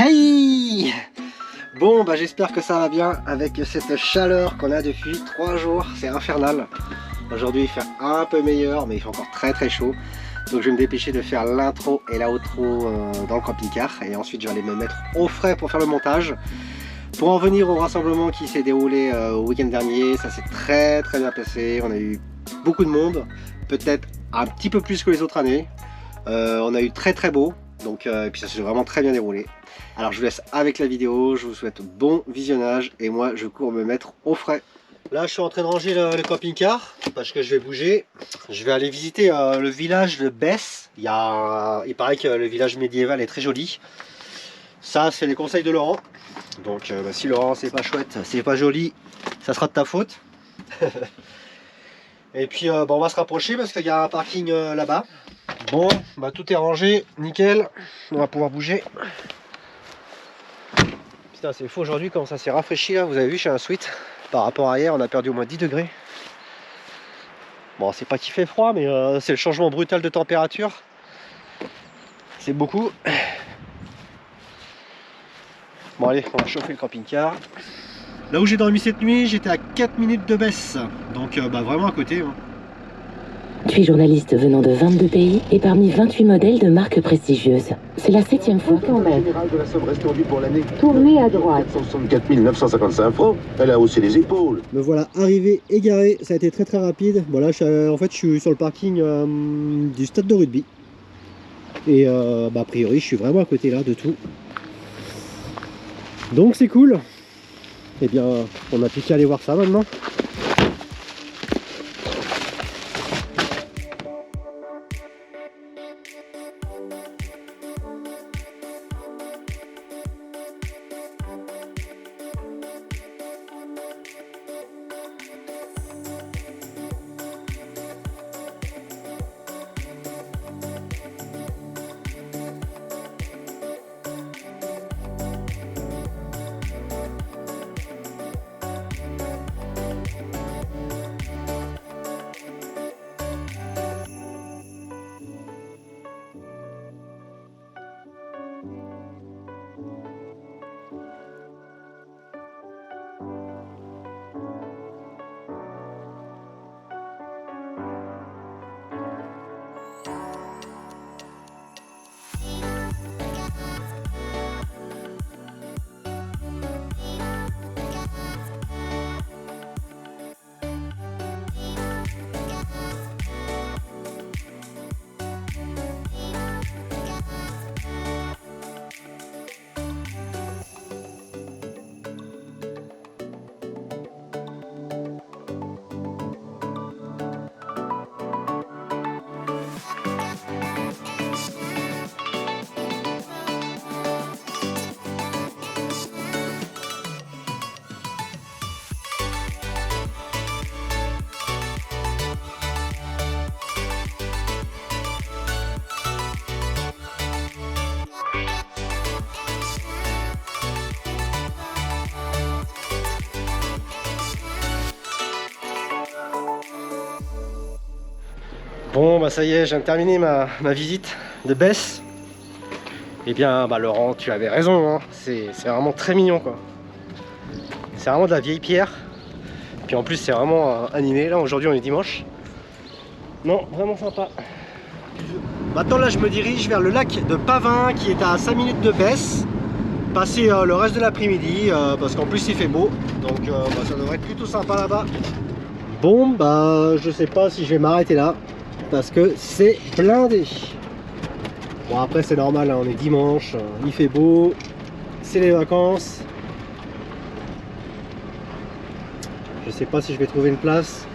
Hey! Bon, bah j'espère que ça va bien avec cette chaleur qu'on a depuis 3 jours, c'est infernal. Aujourd'hui il fait un peu meilleur, mais il fait encore très chaud. Donc je vais me dépêcher de faire l'intro et l'outro dans le camping-car. Et ensuite je vais aller me mettre au frais pour faire le montage. Pour en venir au rassemblement qui s'est déroulé au week-end dernier, ça s'est très bien passé. On a eu beaucoup de monde, peut-être un petit peu plus que les autres années. On a eu très beau, donc, et puis ça s'est vraiment très bien déroulé. Alors je vous laisse avec la vidéo, je vous souhaite bon visionnage et moi je cours me mettre au frais. Là je suis en train de ranger le camping-car parce que je vais bouger. Je vais aller visiter le village de Besse. Il paraît que le village médiéval est très joli. Ça c'est les conseils de Laurent. Donc bah, si Laurent c'est pas chouette, c'est pas joli, ça sera de ta faute. Et puis bah, on va se rapprocher parce qu'il y a un parking là-bas. Bon, bah tout est rangé, nickel. On va pouvoir bouger. Putain, c'est fou aujourd'hui comme ça s'est rafraîchi là. Vous avez vu, j'ai un sweat. Par rapport à hier, on a perdu au moins 10 degrés. Bon, c'est pas qu'il fait froid, mais c'est le changement brutal de température. C'est beaucoup. Bon, allez, on va chauffer le camping-car. Là où j'ai dormi cette nuit, j'étais à 4 minutes de Besse. Donc, bah, vraiment à côté. Hein. Je suis journaliste venant de 22 pays et parmi 28 modèles de marques prestigieuses. C'est la 7e fois quand même. De la somme restée pour l'année. Tournez à droite. 464 955 francs. Elle a haussé les épaules. Me voilà arrivé, égaré. Ça a été très rapide. Bon, là, en fait, je suis sur le parking du stade de rugby. Et bah, a priori, je suis vraiment à côté là de tout. Donc, c'est cool. Et bien, on n'a plus qu'à aller voir ça maintenant. Bon bah ça y est, je viens de terminer ma visite de Besse. Et bien bah Laurent, tu avais raison, hein. C'est vraiment très mignon quoi. C'est vraiment de la vieille pierre. Puis en plus c'est vraiment animé, là aujourd'hui on est dimanche. Non, vraiment sympa. Maintenant là je me dirige vers le lac de Pavin qui est à 5 minutes de Besse. Passer le reste de l'après-midi parce qu'en plus il fait beau. Donc bah, ça devrait être plutôt sympa là-bas. Bon bah je sais pas si je vais m'arrêter là. Parce que c'est blindé. Bon après c'est normal, hein, on est dimanche, il fait beau, c'est les vacances. Je sais pas si je vais trouver une place.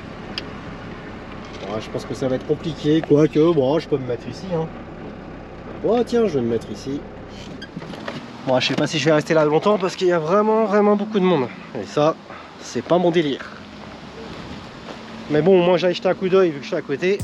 Bon, je pense que ça va être compliqué, quoique bon je peux me mettre ici. Hein. Oh tiens, je vais me mettre ici. Bon je sais pas si je vais rester là longtemps parce qu'il y a vraiment beaucoup de monde. Et ça, c'est pas mon délire. Mais bon, moi j'allais jeter un coup d'œil vu que je suis à côté.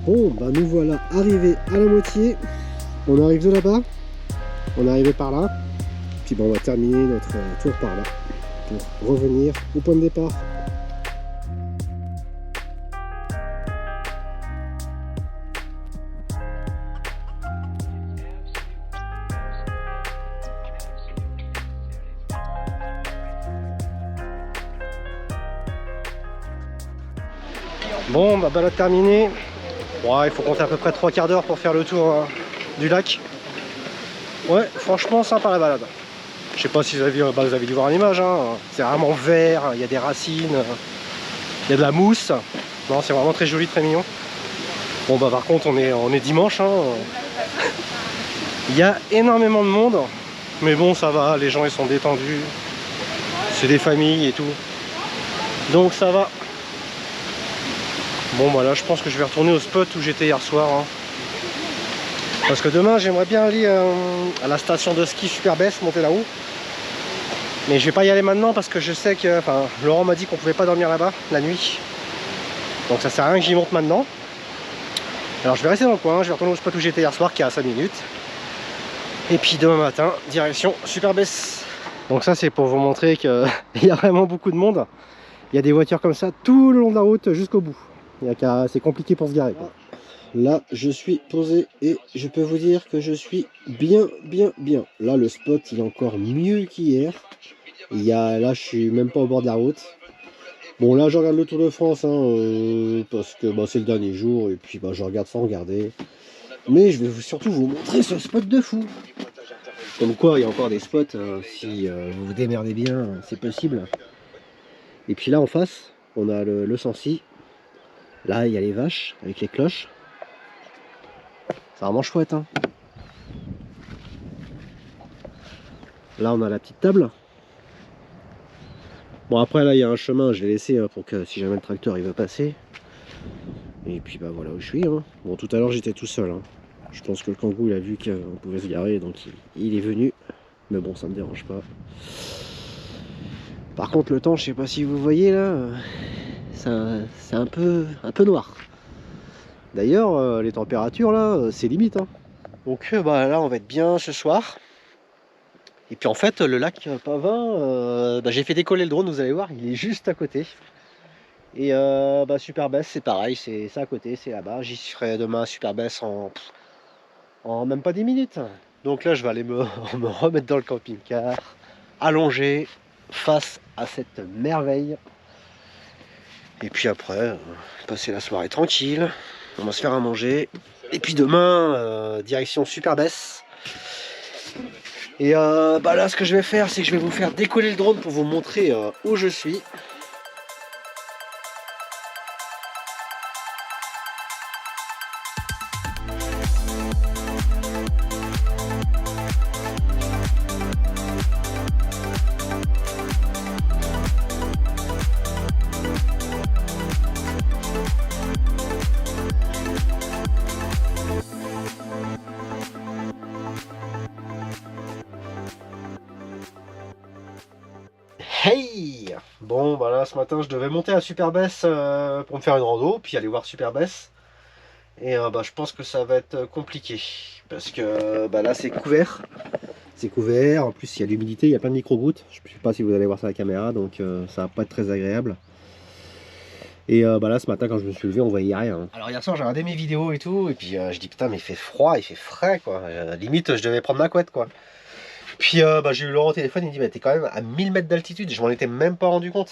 Bon, bah nous voilà arrivés à la moitié. On arrive de là-bas. On est arrivé par là. Puis bon, on va terminer notre tour par là pour revenir au point de départ. Bon, bah balade terminée. Ouais, il faut compter à peu près 3 quarts d'heure pour faire le tour du lac. Ouais, franchement sympa la balade. Je sais pas si vous avez dû voir l'image, hein. C'est vraiment vert, il y a des racines, il y a de la mousse. Non, c'est vraiment très joli, très mignon. Bon bah par contre on est dimanche, hein. Il y a énormément de monde, mais bon ça va, les gens ils sont détendus. C'est des familles et tout. Donc ça va. Bon bah là je pense que je vais retourner au spot où j'étais hier soir, hein. Parce que demain j'aimerais bien aller à la station de ski Superbès, monter là-haut. Mais je vais pas y aller maintenant parce que je sais que, enfin, Laurent m'a dit qu'on pouvait pas dormir là-bas la nuit. Donc ça sert à rien que j'y monte maintenant. Alors je vais rester dans le coin, je vais retourner au spot où j'étais hier soir qui est à 5 minutes. Et puis demain matin, direction Superbès. Donc ça c'est pour vous montrer qu'il y a vraiment beaucoup de monde. Il y a des voitures comme ça tout le long de la route jusqu'au bout. C'est compliqué pour se garer, quoi. Là je suis posé et je peux vous dire que je suis bien. Là le spot il est encore mieux qu'hier. Là je suis même pas au bord de la route. Bon là je regarde le Tour de France, hein, parce que bah, c'est le dernier jour et puis bah, je regarde sans regarder. Mais je vais surtout vous montrer ce spot de fou. Comme quoi il y a encore des spots, si vous vous démerdez bien, c'est possible. Et puis là en face on a le Sancy. Là il y a les vaches avec les cloches. C'est vraiment chouette, hein. Là on a la petite table. Bon après là il y a un chemin, je l'ai laissé pour que si jamais le tracteur il veut passer. Et puis bah voilà où je suis, hein. Bon tout à l'heure j'étais tout seul, hein. Je pense que le kangou il a vu qu'on pouvait se garer donc il est venu. Mais bon ça me dérange pas. Par contre le temps, je sais pas si vous voyez là, c'est un peu noir. D'ailleurs les températures là c'est limite, hein. Donc bah là on va être bien ce soir. Et puis en fait le lac Pavin, j'ai fait décoller le drone, vous allez voir, il est juste à côté. Et bah Superbès c'est pareil, c'est à côté, c'est là-bas. J'y serai demain à Superbès en même pas 10 minutes. Donc là je vais aller me remettre dans le camping-car, allongé face à cette merveille. Et puis après, passer la soirée tranquille, on va se faire à manger. Et puis demain, direction Superbès. Et bah là ce que je vais faire c'est que je vais vous faire décoller le drone pour vous montrer où je suis. Hey! Bon bah là ce matin je devais monter à Superbès pour me faire une rando, puis aller voir Superbès. Et bah je pense que ça va être compliqué. Parce que bah là c'est couvert. C'est couvert, en plus il y a l'humidité, il y a plein de micro-gouttes. Je ne sais pas si vous allez voir ça à la caméra, donc ça va pas être très agréable. Et bah là ce matin quand je me suis levé on voyait rien. Alors hier soir j'ai regardé mes vidéos et tout, et puis je dis putain mais il fait froid, il fait frais quoi. Limite je devais prendre ma couette quoi. Puis bah, j'ai eu Laurent au téléphone, il me dit bah, t'es quand même à 1000 mètres d'altitude, je m'en étais même pas rendu compte.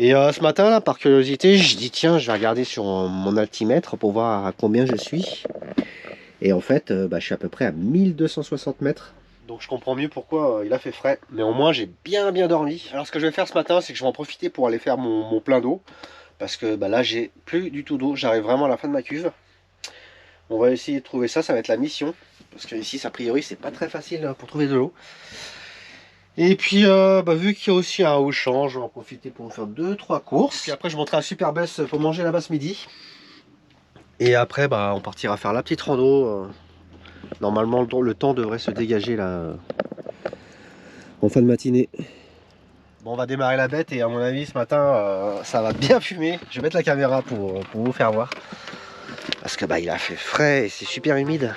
Et ce matin là par curiosité je dis tiens je vais regarder sur mon altimètre pour voir à combien je suis. Et en fait bah, je suis à peu près à 1260 mètres. Donc je comprends mieux pourquoi il a fait frais. Mais au moins j'ai bien dormi. Alors ce que je vais faire ce matin c'est que je vais en profiter pour aller faire mon plein d'eau. Parce que bah, là j'ai plus du tout d'eau, j'arrive vraiment à la fin de ma cuve. On va essayer de trouver ça, ça va être la mission. Parce que ici a priori c'est pas très facile pour trouver de l'eau. Et puis bah, vu qu'il y a aussi un Auchan, je vais en profiter pour faire 2-3 courses. Puis après je monterai à Superbès pour manger là-bas ce midi. Et après bah, on partira faire la petite rando. Normalement le temps devrait se dégager là en fin de matinée. Bon on va démarrer la bête et à mon avis ce matin ça va bien fumer. Je vais mettre la caméra pour vous faire voir. Parce que bah il a fait frais et c'est super humide.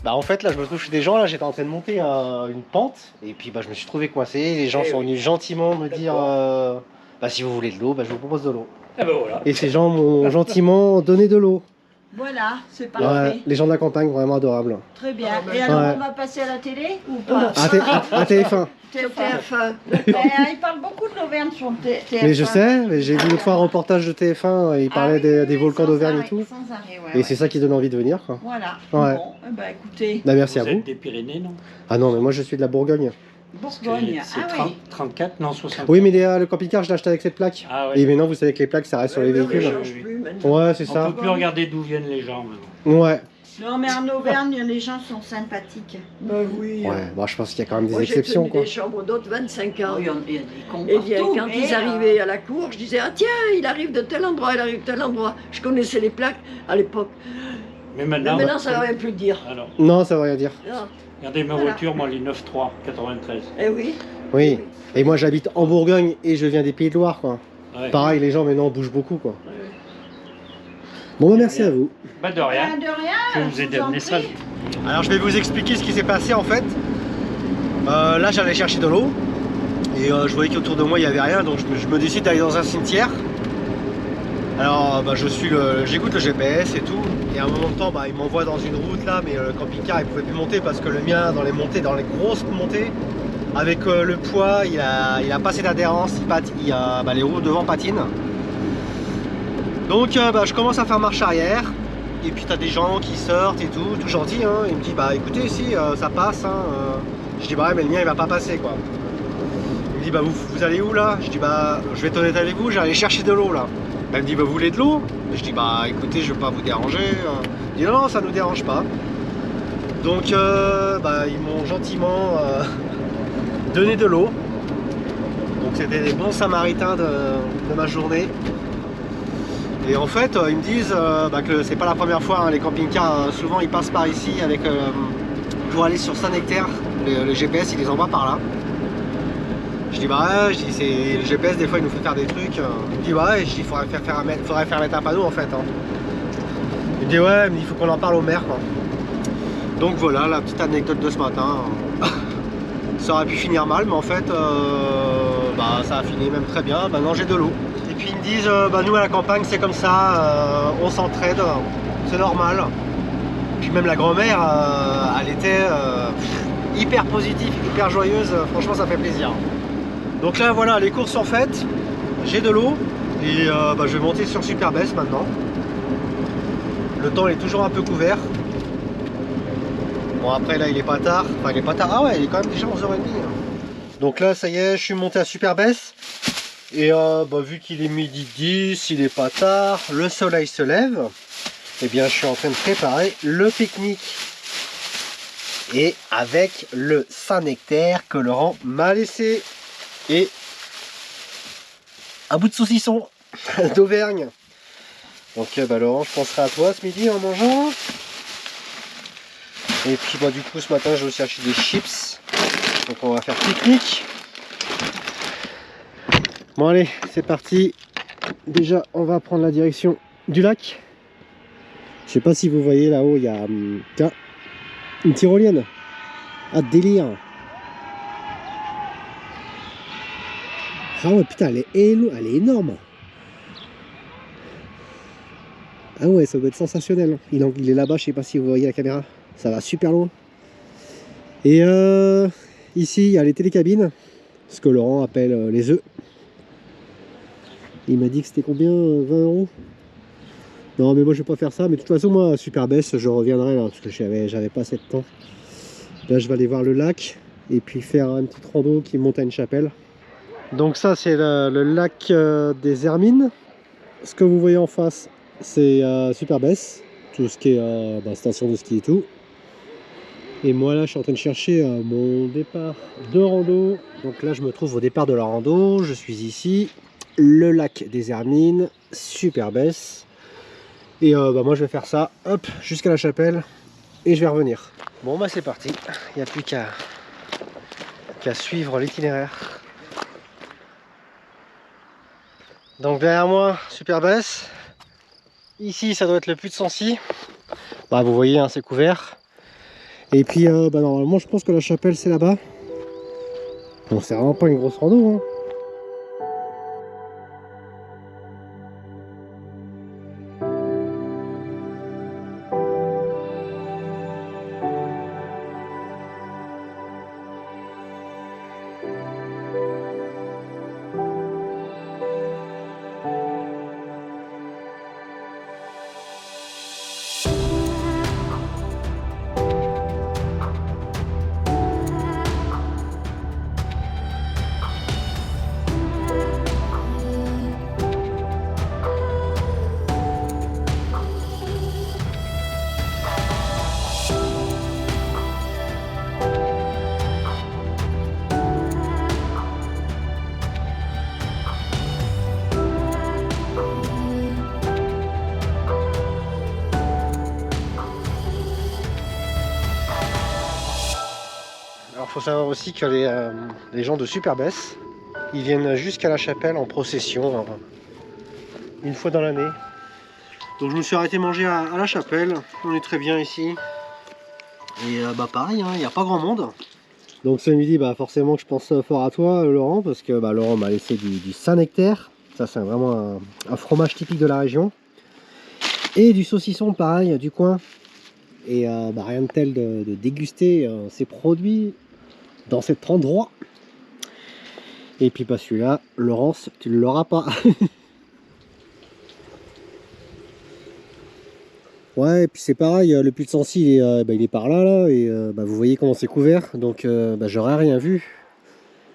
Bah en fait là je me trouve chez des gens, là j'étais en train de monter une pente et puis bah je me suis trouvé coincé, les gens sont venus gentiment me dire bah si vous voulez de l'eau, bah je vous propose de l'eau. Ah ben voilà. Et ces gens m'ont gentiment donné de l'eau. Voilà, c'est parfait. Ouais, les gens de la campagne vraiment adorables. Très bien. Et alors Ouais. on va passer à la télé ou pas? À TF1. TF1. Il parle beaucoup de l'Auvergne sur TF1. Mais je sais, mais j'ai vu une fois un reportage de TF1, il parlait des volcans d'Auvergne et tout. Sans arrêt, ouais, Et c'est ça qui donne envie de venir quoi. Voilà. Ouais. Bon, eh ben, écoutez, Bah merci Vous à vous. êtes des Pyrénées, non? Ah non mais moi je suis de la Bourgogne. Bourgogne. C'est Ah 30, oui. 34, non 60. Oui mais le camping-car je l'ai acheté avec cette plaque. Ah ouais. Et maintenant vous savez que les plaques ça reste sur les véhicules. Ouais c'est On ça. peut plus regarder d'où viennent les gens maintenant. Ouais. Non, mais en Auvergne, les gens sont sympathiques. Ben oui. Ouais, bon, je pense qu'il y a quand même des Moi, exceptions j'ai quoi. tenu des chambres d'hôtes 25 ans. Oh, il y a des cons Et bien, partout, quand mais, ils arrivaient à la cour, je disais, ah tiens, il arrive de tel endroit, il arrive de tel endroit. Je connaissais les plaques à l'époque. Mais Mais maintenant, maintenant, ça ne va rien plus dire. alors, Non ça veut rien dire. Non. regardez ma Voilà. voiture, moi les 9.3, 93. Eh oui. Oui. Et moi j'habite en Bourgogne et je viens des Pays de Loire quoi. Ouais. Pareil les gens maintenant bougent beaucoup quoi. Bon bah merci à vous. Bah de rien. De rien. Je vais vous aider à amener ça. Alors je vais vous expliquer ce qui s'est passé en fait. Là j'allais chercher de l'eau et je voyais qu'autour de moi il n'y avait rien donc je me décide d'aller dans un cimetière. Alors bah, j'écoute le GPS et tout et à un moment de temps bah, il m'envoie dans une route là mais le camping-car il pouvait plus monter parce que le mien dans les montées, dans les grosses montées avec le poids il a pas assez d'adhérence, bah, les roues devant patinent. Donc bah, je commence à faire marche arrière. Et puis t'as des gens qui sortent et tout gentil hein. Il me dit bah écoutez si ça passe hein. Je dis bah ouais mais le mien il va pas passer quoi. Il me dit bah vous allez où là? Je dis bah je vais être honnête avec vous, j'allais chercher de l'eau là. Elle me dit bah vous voulez de l'eau? Je dis bah écoutez je veux pas vous déranger. Il dit non ça nous dérange pas. Donc bah ils m'ont gentiment donné de l'eau. Donc c'était des bons samaritains de ma journée. Et en fait, ils me disent bah, que c'est pas la première fois, hein, les camping-cars, souvent ils passent par ici avec, pour aller sur Saint-Nectaire, le GPS il les envoie par là. Je dis bah ouais, je dis, le GPS des fois il nous fait faire des trucs. Il me dit bah ouais, je dis faudrait faire mettre un panneau en fait. Hein. Il me dit ouais, mais il faut qu'on en parle au maire quoi. Donc voilà la petite anecdote de ce matin. Ça aurait pu finir mal, mais en fait bah, ça a fini même très bien, maintenant j'ai de l'eau. Et puis ils me disent, bah, nous à la campagne c'est comme ça, on s'entraide, c'est normal. Puis même la grand-mère, elle était hyper positive, hyper joyeuse, franchement ça fait plaisir. Donc là voilà, les courses sont faites, j'ai de l'eau, et bah, je vais monter sur Superbès maintenant. Le temps est toujours un peu couvert. Bon après là il est pas tard, enfin il est pas tard, ah ouais il est quand même déjà 11h30. Donc là ça y est, je suis monté à Superbès. Et bah, vu qu'il est midi 10, il est pas tard, le soleil se lève. Et bien je suis en train de préparer le pique-nique. Et avec le Saint-Nectaire que Laurent m'a laissé. Et un bout de saucisson d'Auvergne. Donc bah, Laurent je penserai à toi ce midi en mangeant. Et puis bah, du coup ce matin j'ai aussi acheté des chips. Donc on va faire pique-nique. Bon allez, c'est parti. Déjà on va prendre la direction du lac. Je sais pas si vous voyez là-haut, il y a tiens, une tyrolienne. Ah délire. Ah ouais putain, elle est énorme. Ah ouais, ça doit être sensationnel. Il est là-bas, je sais pas si vous voyez la caméra. Ça va super loin. Et ici, il y a les télécabines. Ce que Laurent appelle les œufs. Il m'a dit que c'était combien 20 €? Non mais moi je vais pas faire ça. Mais de toute façon moi à Superbès je reviendrai là. Parce que j'avais pas assez de temps. Là je vais aller voir le lac. Et puis faire une petite rando qui monte à une chapelle. Donc ça c'est le lac des Hermines. Ce que vous voyez en face c'est Superbès. tout ce qui est station de ski et tout. Et moi là je suis en train de chercher mon départ de rando. Donc là je me trouve au départ de la rando, je suis ici, le lac des Hermines, super baisse. Et moi je vais faire ça, hop, jusqu'à la chapelle et je vais revenir. Bon bah c'est parti, il n'y a plus qu'à suivre l'itinéraire. Donc derrière moi, super baisse. Ici ça doit être le puits de Sancy. Bah vous voyez hein, c'est couvert. Et puis normalement je pense que la chapelle c'est là-bas. Bon c'est vraiment pas une grosse rando hein. Alors faut savoir aussi que les gens de Superbès, ils viennent jusqu'à la chapelle en procession une fois dans l'année. Donc je me suis arrêté manger à la chapelle, on est très bien ici. Et pareil, il n'y a pas grand monde. Donc ce midi, forcément que je pense fort à toi Laurent, parce que Laurent m'a laissé du Saint-Nectaire. Ça c'est vraiment un fromage typique de la région. Et du saucisson pareil, du coin. Et rien de tel de déguster ces produits dans cet endroit. Et puis celui-là, Laurence, tu ne l'auras pas. Ouais, et puis c'est pareil, le puits de Sancy il est par là, et vous voyez comment c'est couvert, donc j'aurais rien vu.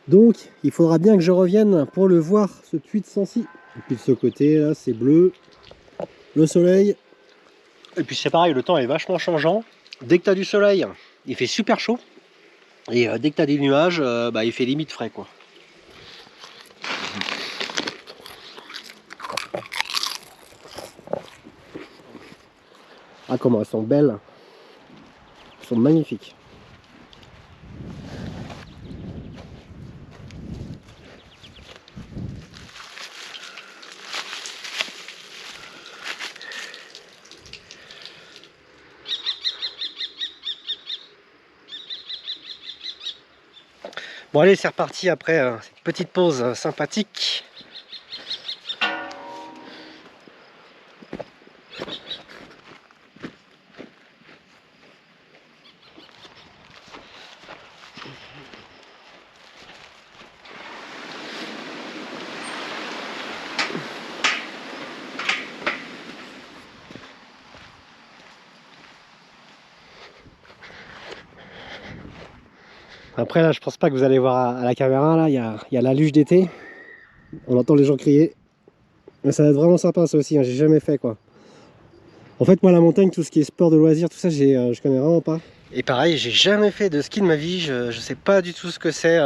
Donc il faudra bien que je revienne pour le voir, ce puits de Sancy. Et puis de ce côté là c'est bleu, le soleil. Et puis c'est pareil, le temps est vachement changeant. Dès que tu as du soleil, il fait super chaud. Et dès que tu as des nuages, il fait limite frais quoi. Ah comment elles sont belles. Elles sont magnifiques. Bon allez, c'est reparti après cette petite pause sympathique. Après là je pense pas que vous allez voir à la caméra, là il y a la luge d'été, on entend les gens crier, mais ça va être vraiment sympa ça aussi, hein. J'ai jamais fait quoi. En fait moi la montagne, tout ce qui est sport de loisirs, tout ça je connais vraiment pas. Et pareil, j'ai jamais fait de ski de ma vie, je sais pas du tout ce que c'est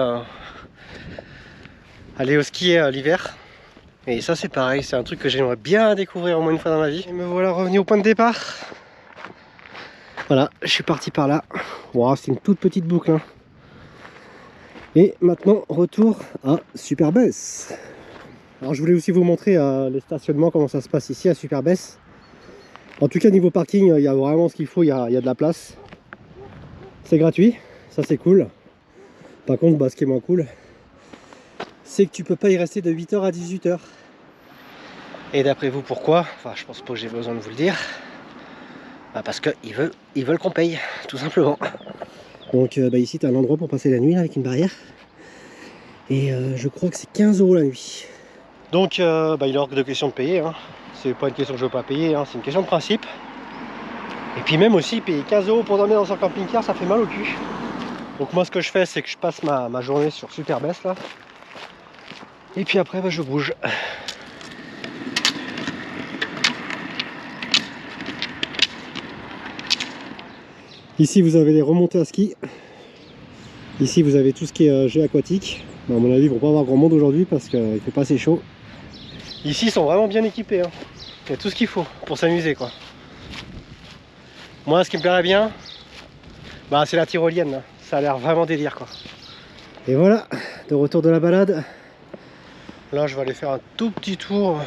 aller au ski l'hiver. Et ça c'est pareil, c'est un truc que j'aimerais bien découvrir au moins une fois dans ma vie. Et me voilà revenu au point de départ. Voilà, je suis parti par là. Wow, c'est une toute petite boucle hein. Et maintenant, retour à Superbès. Alors je voulais aussi vous montrer les stationnements, comment ça se passe ici à Superbès. En tout cas niveau parking, il y a vraiment ce qu'il faut, il y a de la place. C'est gratuit, ça c'est cool. Par contre, ce qui est moins cool, c'est que tu peux pas y rester de 8h à 18h. Et d'après vous pourquoi? Enfin je pense pas que j'ai besoin de vous le dire. Parce qu'ils veulent qu'on paye, tout simplement. Donc ici tu as un endroit pour passer la nuit là, avec une barrière. Et je crois que c'est 15 € la nuit. Donc il est hors de question de payer. Hein. C'est pas une question que je veux pas payer, hein. C'est une question de principe. Et puis même aussi payer 15 € pour dormir dans un camping-car, ça fait mal au cul. Donc moi ce que je fais c'est que je passe ma journée sur Superbès là. Et puis après je bouge. Ici vous avez les remontées à ski. Ici vous avez tout ce qui est jeu aquatique. Bon, à mon avis ils vont pas avoir grand monde aujourd'hui parce qu'il fait pas assez chaud. Ici ils sont vraiment bien équipés, hein. Il y a tout ce qu'il faut pour s'amuser quoi. Moi ce qui me plairait bien, bah, c'est la tyrolienne là. Ça a l'air vraiment délire quoi. Et voilà, de retour de la balade. Là je vais aller faire un tout petit tour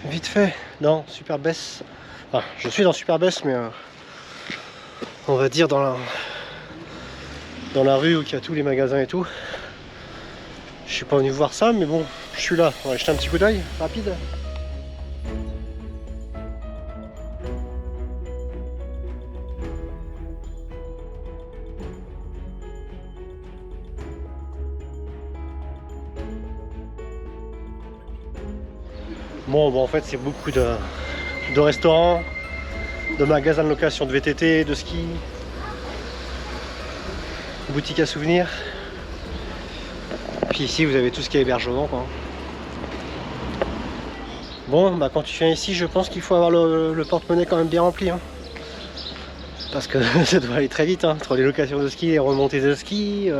vite fait dans Superbès. Enfin, je suis dans Superbès mais on va dire dans la rue où il y a tous les magasins et tout. Je suis pas venu voir ça mais bon, je suis là. On va jeter un petit coup d'œil rapide. Bon, en fait c'est beaucoup de restaurants, de magasins de location de VTT, de ski, boutiques à souvenirs. Puis ici vous avez tout ce qui est hébergement quoi. Bon bah quand tu viens ici je pense qu'il faut avoir le porte-monnaie quand même bien rempli hein. Parce que ça doit aller très vite hein, entre les locations de ski, les remontées de ski,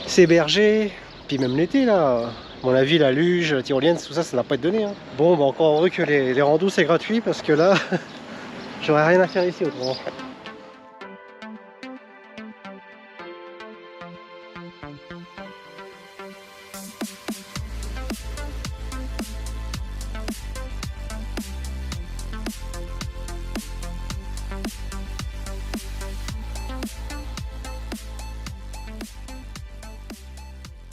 s'héberger, puis même l'été là. À mon avis, la luge, la tyrolienne, tout ça, ça n'a pas été donné. Hein. Bon, bah encore heureux que les randos c'est gratuit parce que là, j'aurais rien à faire ici autrement.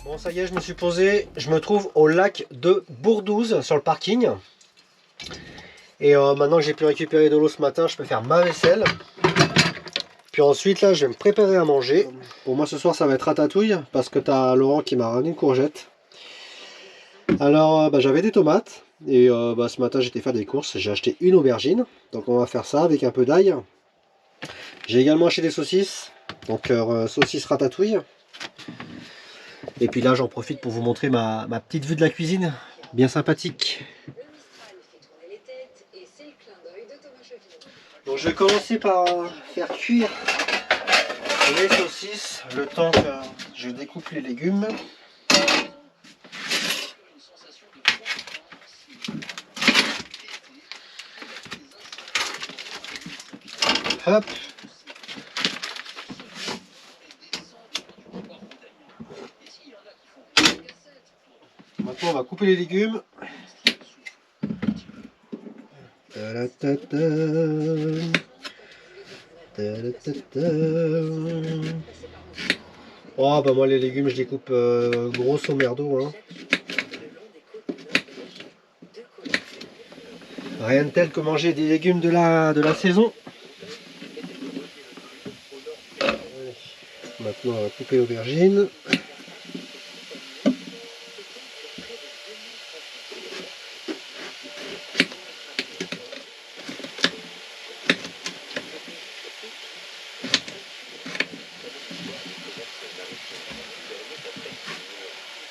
Bon ça y est, je me suis posé, je me trouve au lac de Bourdouze sur le parking. Et maintenant que j'ai pu récupérer de l'eau ce matin, je peux faire ma vaisselle. Puis ensuite là, je vais me préparer à manger. Pour moi ce soir ça va être ratatouille parce que t'as Laurent qui m'a ramené une courgette. Alors j'avais des tomates et ce matin j'étais faire des courses, j'ai acheté une aubergine. Donc on va faire ça avec un peu d'ail. J'ai également acheté des saucisses, donc saucisses ratatouille. Et puis là j'en profite pour vous montrer ma petite vue de la cuisine, bien sympathique. Donc je vais commencer par faire cuire les saucisses, le temps que je découpe les légumes. Hop. Maintenant on va couper les légumes. Oh bah moi les légumes je les coupe grosso merdo hein. Rien de tel que manger des légumes de la saison. Maintenant on va couper l'aubergine.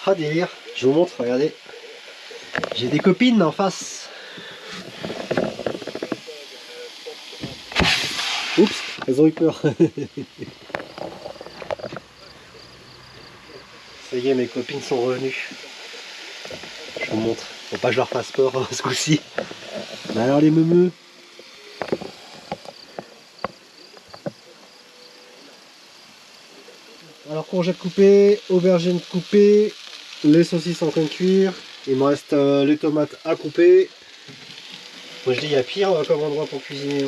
Ah délire, je vous montre, regardez. J'ai des copines en face. Oups, elles ont eu peur. Ça y est, mes copines sont revenues. Je vous montre. Faut pas que je leur fasse peur ce coup-ci. Mais alors les meumeux. Alors courgettes coupées, aubergines coupées, les saucisses en train de cuire. Il me reste les tomates à couper. Moi je dis il y a pire comme endroit pour cuisiner.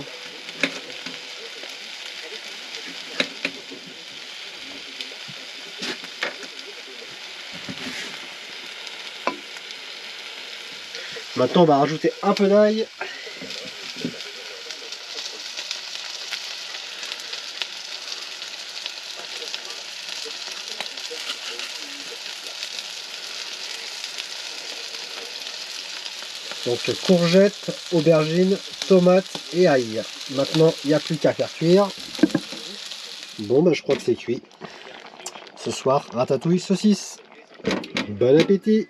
Maintenant on va rajouter un peu d'ail. Donc courgettes, aubergines, tomates et ail. Maintenant il n'y a plus qu'à faire cuire. Bon bah je crois que c'est cuit. Ce soir, ratatouille saucisse. Bon appétit.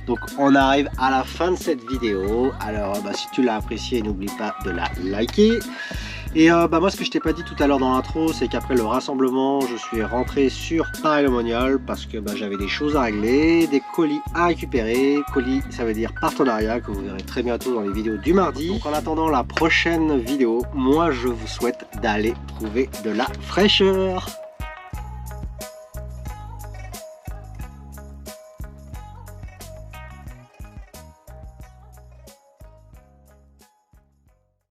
Donc on arrive à la fin de cette vidéo. Alors si tu l'as apprécié, n'oublie pas de la liker. Et moi ce que je t'ai pas dit tout à l'heure dans l'intro, c'est qu'après le rassemblement, je suis rentré sur Paris-le-Monial parce que j'avais des choses à régler, des colis à récupérer. Colis, ça veut dire partenariat, que vous verrez très bientôt dans les vidéos du mardi. Donc en attendant la prochaine vidéo, moi je vous souhaite d'aller trouver de la fraîcheur.